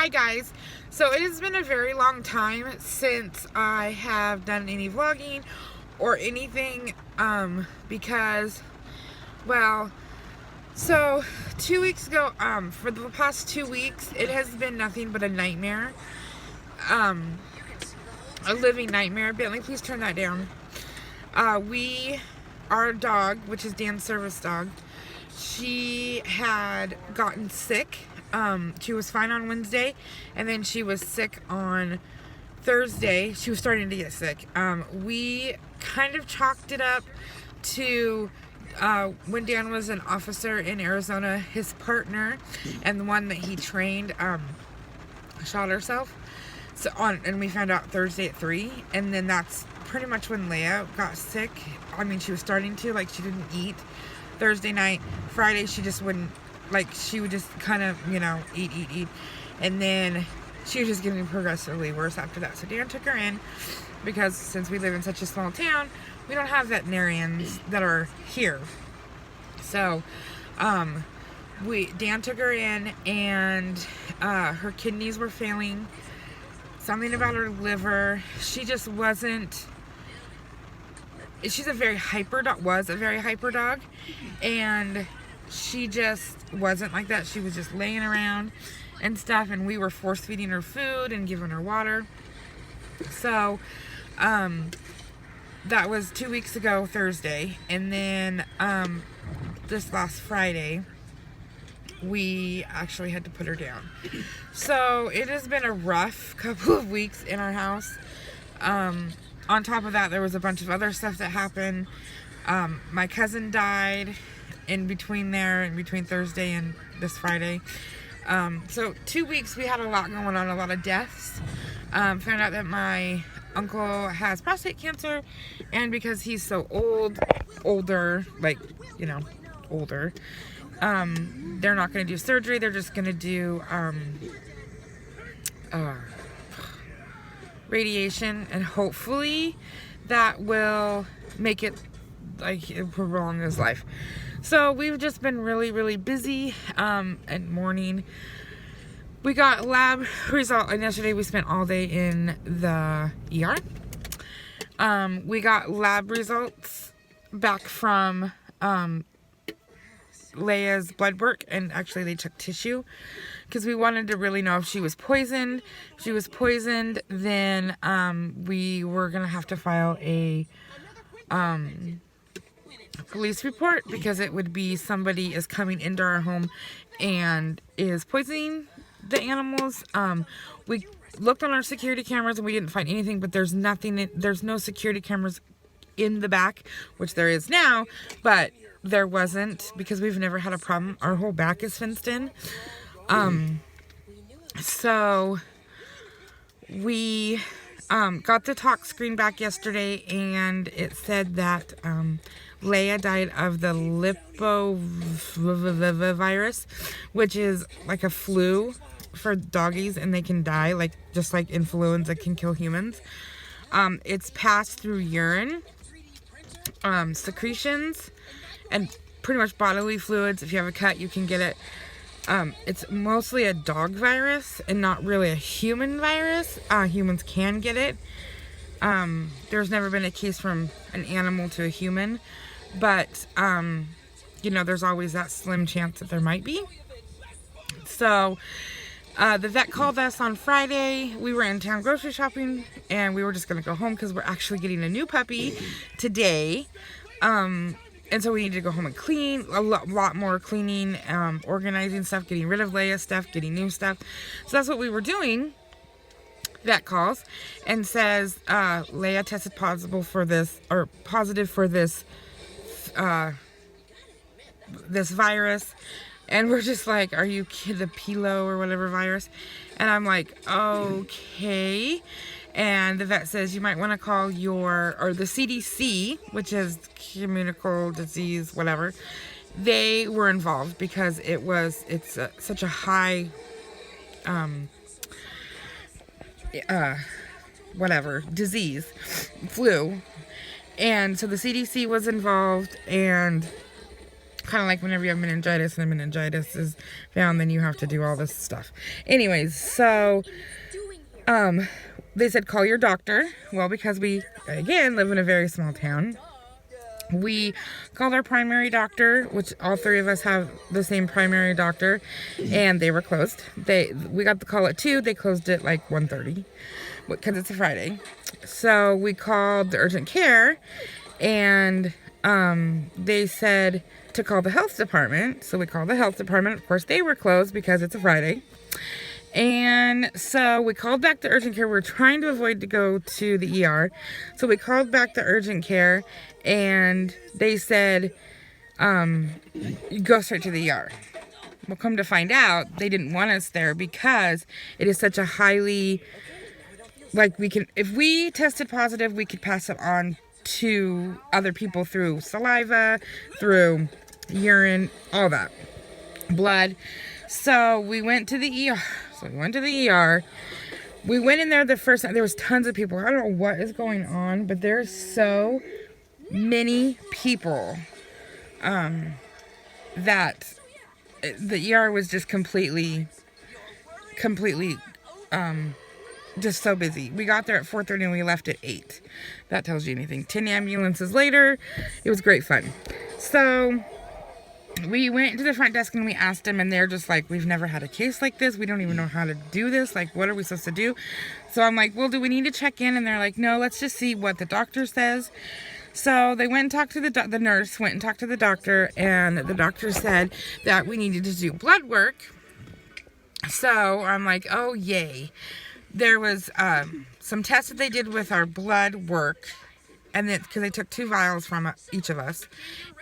Hi guys, so it has been a very long time since I have done any vlogging or anything because, well, so 2 weeks ago, for the past 2 weeks, it has been nothing but a nightmare, a living nightmare. Bentley, please turn that down. Our dog, which is Dan's service dog, she had gotten sick. She was fine on Wednesday, and then she was sick on Thursday. She was starting to get sick. We kind of chalked it up to when Dan was an officer in Arizona, his partner and the one that he trained shot herself. And we found out Thursday at 3, and then that's pretty much when Leigh got sick. I mean, she was starting to, like, she didn't eat Thursday night. Friday, she just wouldn't, like, she would just kind of, eat. And then she was just getting progressively worse after that. So Dan took her in because since we live in such a small town, we don't have veterinarians that are here. So, Dan took her in, and her kidneys were failing. Something about her liver. She just wasn't. She's a very hyper dog, and she just wasn't like that. She was just laying around and stuff, and we were force feeding her food and giving her water. So, that was 2 weeks ago, Thursday, and then this last Friday, we actually had to put her down. So it has been a rough couple of weeks in our house. On top of that, there was a bunch of other stuff that happened. My cousin died in between Thursday and this Friday. So 2 weeks, we had a lot going on, a lot of deaths. Found out that my uncle has prostate cancer, and because he's so older, they're not going to do surgery. They're just going to do radiation, and hopefully that will make it, prolong his life. So we've just been really, really busy and mourning. We got lab result, and yesterday we spent all day in the ER. We got lab results back from Leigh's blood work, and actually they took tissue because we wanted to really know if she was poisoned. If she was poisoned, then we were gonna have to file a police report, because it would be somebody is coming into our home and is poisoning the animals. We looked on our security cameras and we didn't find anything, but there's no security cameras in the back, which there is now, but there wasn't, because we've never had a problem. Our whole back is fenced in. So we got the tox screen back yesterday, and it said that Leigh died of the virus, which is like a flu for doggies, and they can die, just like influenza can kill humans. It's passed through urine, secretions, and pretty much bodily fluids. If you have a cut, you can get it. It's mostly a dog virus and not really a human virus. Humans can get it. There's never been a case from an animal to a human, but there's always that slim chance that there might be. So the vet called us on Friday. We were in town grocery shopping, and we were just gonna go home because we're actually getting a new puppy today. And so we need to go home and clean, a lot more cleaning, organizing stuff, getting rid of Leigh's stuff, getting new stuff. So that's what we were doing. Vet calls and says Leigh tested positive for this this virus. And we're just like, are you kidding, the Pilo or whatever virus? And I'm like, okay. And the vet says you might want to call the CDC, which is communicable disease, whatever. They were involved because it's such a high, disease, flu. And so the CDC was involved, and Kind of like whenever you have meningitis and the meningitis is found, then you have to do all this stuff. Anyways, so they said call your doctor. Well, because we, again, live in a very small town, we called our primary doctor, which all three of us have the same primary doctor, and they were closed. We got the call at 2. They closed at like 1:30 because it's a Friday. So we called the urgent care, and they said to call the health department. So we called the health department. Of course, they were closed because it's a Friday. And so we called back the urgent care. We were trying to avoid to go to the ER. So we called back the urgent care, and they said, go straight to the ER. Well, come to find out, they didn't want us there because it is such a highly, like, if we tested positive, we could pass it on to other people through saliva, through urine, all that, blood. So we went to the ER. We went in there the first time. There was tons of people. I don't know what is going on, but there's so many people that the ER was just completely just so busy. We got there at 4:30 and we left at 8. That tells you anything. 10 ambulances later. It was great fun. So we went to the front desk and we asked them, and they're just like, we've never had a case like this. We don't even know how to do this. Like, what are we supposed to do? So I'm like, well, do we need to check in? And they're like, no, let's just see what the doctor says. So they went and talked to the nurse, went and talked to the doctor, and the doctor said that we needed to do blood work. So I'm like, oh, yay. There was some tests that they did with our blood work, and then because they took 2 vials from each of us,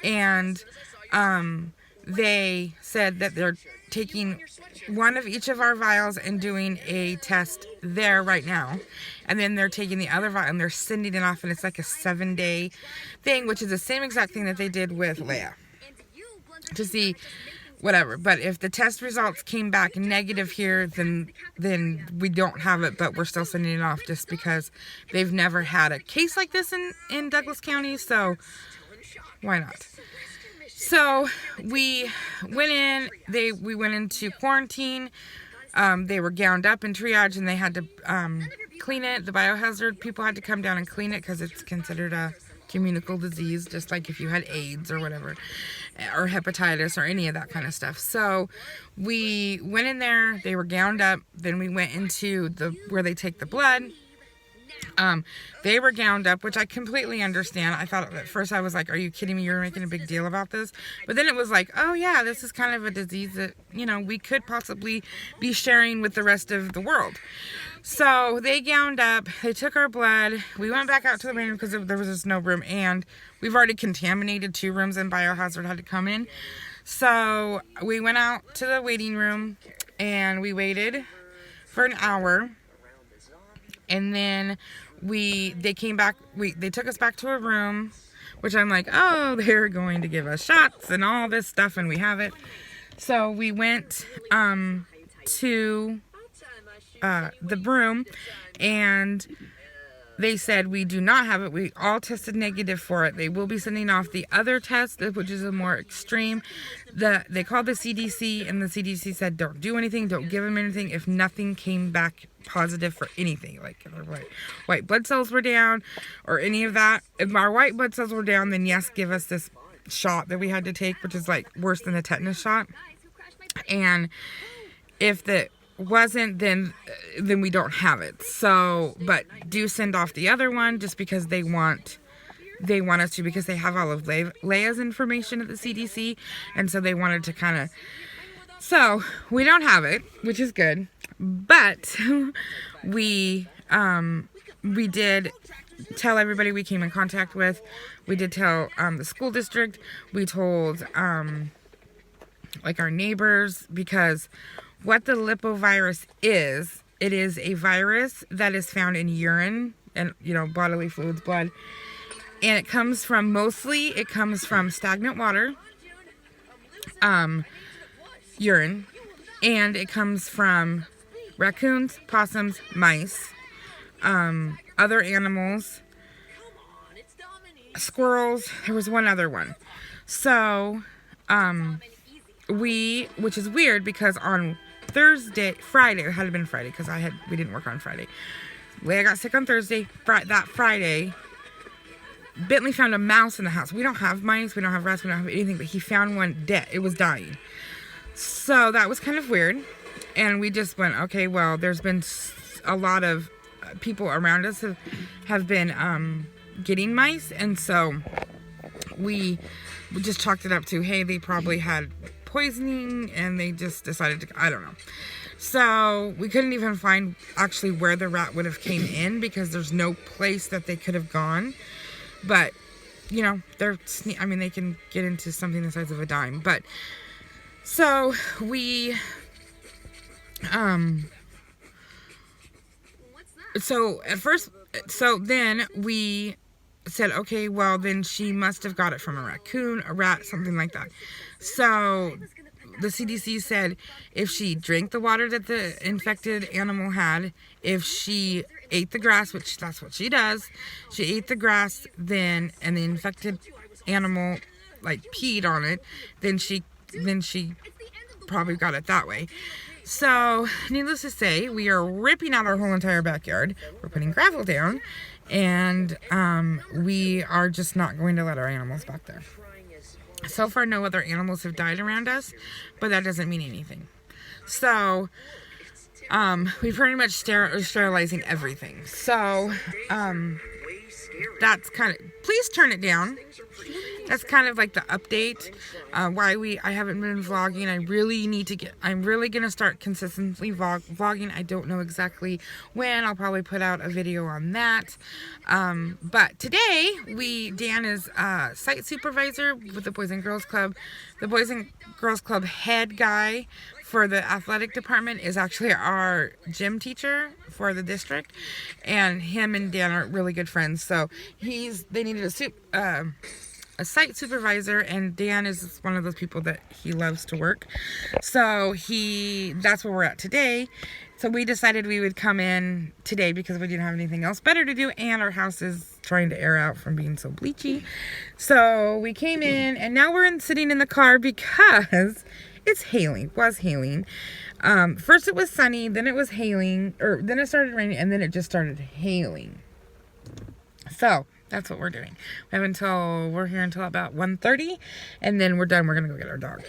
and they said that they're taking one of each of our vials and doing a test there right now, and then they're taking the other vial and they're sending it off, and it's like a 7-day thing, which is the same exact thing that they did with Leigh, to see whatever. But if the test results came back negative here, then we don't have it, but we're still sending it off just because they've never had a case like this in Douglas County, so why not? So we went in, we went into quarantine. They were gowned up in triage, and they had to clean it. The biohazard people had to come down and clean it because it's considered a communicable disease, just like if you had AIDS or whatever, or hepatitis or any of that kind of stuff. So we went in there, they were gowned up, then we went into where they take the blood. They were gowned up, which I completely understand. I thought at first, I was like, are you kidding me? You're making a big deal about this. But then it was like, oh yeah, this is kind of a disease that, we could possibly be sharing with the rest of the world. So they gowned up, they took our blood, we went back out to the waiting room because there was just no room, and we've already contaminated 2 rooms and biohazard had to come in. So we went out to the waiting room and we waited for an hour, and then they came back, they took us back to a room, which I'm like, oh, they're going to give us shots and all this stuff, and we have it. So we went to the room, and they said we do not have it. We all tested negative for it. They will be sending off the other test, which is a more extreme. They called the CDC, and the CDC said don't do anything, don't give them anything if nothing came back positive for anything, like if our white blood cells were down or any of that. If our white blood cells were down, then yes, give us this shot that we had to take, which is like worse than a tetanus shot. And if the wasn't, then we don't have it. So, but do send off the other one just because they want us to, because they have all of Leigh's information at the CDC, and so they wanted to kind of. So we don't have it, which is good, but we did tell everybody we came in contact with. We did tell the school district. We told like our neighbors, because what the lipovirus is, it is a virus that is found in urine and, bodily fluids, blood. And it comes from stagnant water, urine, and it comes from raccoons, possums, mice, other animals, squirrels. There was one other one. So, which is weird because on Friday, it had been Friday because we didn't work on Friday. Leigh got sick on Thursday. That Friday, Bentley found a mouse in the house. We don't have mice, we don't have rats, we don't have anything, but he found one dead. It was dying. So that was kind of weird. And we just went, okay, well, there's been a lot of people around us have been getting mice. And so we just chalked it up to, hey, they probably had poisoning and they just decided to, I don't know. So we couldn't even find actually where the rat would have came in because there's no place that they could have gone. But, you know, they can get into something the size of a dime. But, so we, so at first, so then we said, okay, well, then she must have got it from a raccoon, a rat, something like that. So the CDC said if she drank the water that the infected animal had, if she ate the grass, which that's what she does, she ate the grass then, and the infected animal like peed on it, then she probably got it that way. So needless to say, we are ripping out our whole entire backyard. We're putting gravel down, and we are just not going to let our animals back there. So far, no other animals have died around us, but that doesn't mean anything. So we pretty much sterilizing everything. So that's kind of, please turn it down. That's kind of like the update. I haven't been vlogging. I'm really going to start consistently vlogging. I don't know exactly when. I'll probably put out a video on that. But today, Dan is site supervisor with the Boys and Girls Club. The Boys and Girls Club head guy for the athletic department is actually our gym teacher for the district, and him and Dan are really good friends. So they needed a site supervisor, and Dan is one of those people that he loves to work. So that's where we're at today. So we decided we would come in today because we didn't have anything else better to do, and our house is trying to air out from being so bleachy. So we came in, and now we're sitting in the car because it's hailing. Was hailing. First it was sunny, then it was hailing, or then it started raining, and then it just started hailing. So that's what we're doing. We're here until about 1:30, and then we're done. We're gonna go get our dog.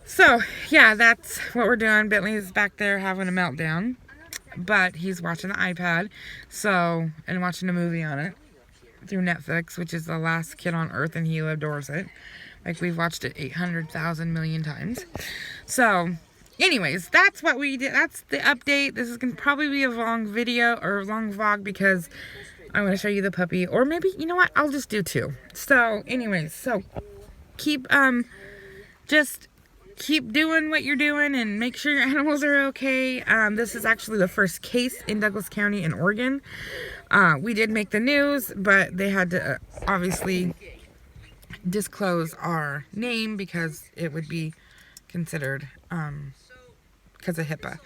So yeah, that's what we're doing. Bentley's back there having a meltdown, but he's watching the iPad, and watching a movie on it through Netflix, which is The Last Kid on Earth, and he adores it. Like, we've watched it 800,000 million times. So anyways, that's what we did. That's the update. This is gonna probably be a long video or a long vlog because I want to show you the puppy, or maybe, you know what, I'll just do two. So anyways, just keep doing what you're doing and make sure your animals are okay. This is actually the first case in Douglas County in Oregon. We did make the news, but they had to obviously disclose our name because it would be considered because of HIPAA.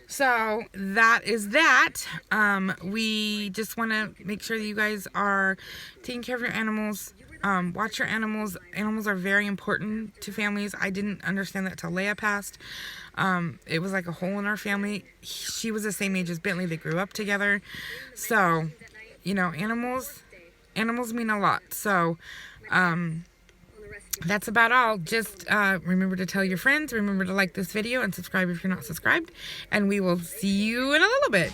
So that is that. We just want to make sure that you guys are taking care of your animals. Watch your animals. Animals are very important to families. I didn't understand that till Leigh passed. It was like a hole in our family. She was the same age as Bentley. They grew up together. So, you know, animals mean a lot. So, that's about all. Just remember to tell your friends. Remember to like this video and subscribe if you're not subscribed. And we will see you in a little bit.